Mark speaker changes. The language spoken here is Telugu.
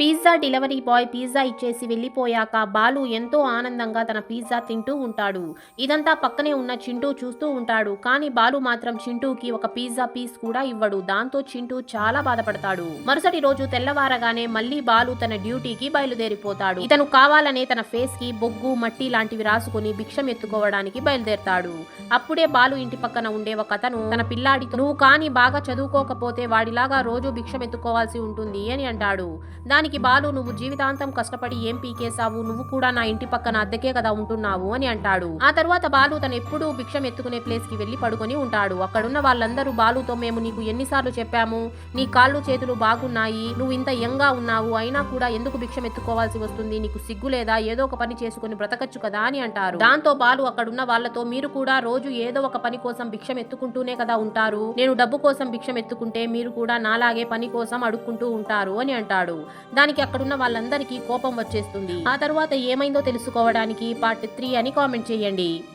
Speaker 1: పిజ్జా డెలివరీ బాయ్ పిజ్జా ఇచ్చేసి వెళ్ళిపోయాక బాలు ఎంతో ఆనందంగా తన పిజ్జా తింటూ ఉంటాడు. ఇదంతా పక్కనే ఉన్న చింటూ చూస్తూ ఉంటాడు. కానీ బాలు మాత్రం చింటూకి ఒక పిజ్జా పీస్ కూడా ఇవ్వడు. దాంతో చింటూ చాలా బాధపడతాడు. మరుసటి రోజు తెల్లవారగానే మళ్ళీ బాలు తన డ్యూటీకి బయలుదేరిపోతాడు. ఇతను కావాలనే తన ఫేస్ కి బొగ్గు మట్టి లాంటివి రాసుకుని భిక్షం ఎత్తుకోవడానికి బయలుదేరతాడు. అప్పుడే బాలు ఇంటి పక్కన ఉండే ఒక అతను తన పిల్లాడితో నువ్వు కానీ బాగా చదువుకోకపోతే వాడిలాగా రోజు భిక్షం ఎత్తుకోవాల్సి ఉంటుంది అని అంటాడు. దానికి బాలు నువ్వు జీవితాంతం కష్టపడి ఏం పీకేశావు, నువ్వు కూడా నా ఇంటి పక్కన అద్దెకే కదా ఉంటున్నావు అని అంటాడు. ఆ తర్వాత బాలు తను ఎప్పుడూ భిక్షం ఎత్తుకునే ప్లేస్ కి వెళ్లి పడుకొని ఉంటాడు. అక్కడున్న వాళ్ళందరూ బాలుతో మేము నీకు ఎన్నిసార్లు చెప్పాము, నీ కాళ్ళు చేతులు బాగున్నాయి, నువ్వు ఇంత యంగా ఉన్నావు, అయినా కూడా ఎందుకు భిక్షం ఎత్తుకోవాల్సి వస్తుంది, నీకు సిగ్గు లేదా, ఏదో ఒక పని చేసుకుని బ్రతకచ్చు కదా అని అంటారు. దాంతో బాలు అక్కడున్న వాళ్ళతో మీరు కూడా రోజు ఏదో ఒక పని కోసం భిక్షం ఎత్తుకుంటూనే కదా ఉంటారు, నేను డబ్బు కోసం భిక్షం ఎత్తుకుంటే మీరు కూడా నాలాగే పని కోసం అడుక్కుంటూ ఉంటారు అని అంటాడు. దానికి అక్కడున్న వాళ్ళందరికీ కోపం వచ్చేస్తుంది. ఆ తర్వాత ఏమైందో తెలుసుకోవడానికి పార్ట్ 3 అని కామెంట్ చేయండి.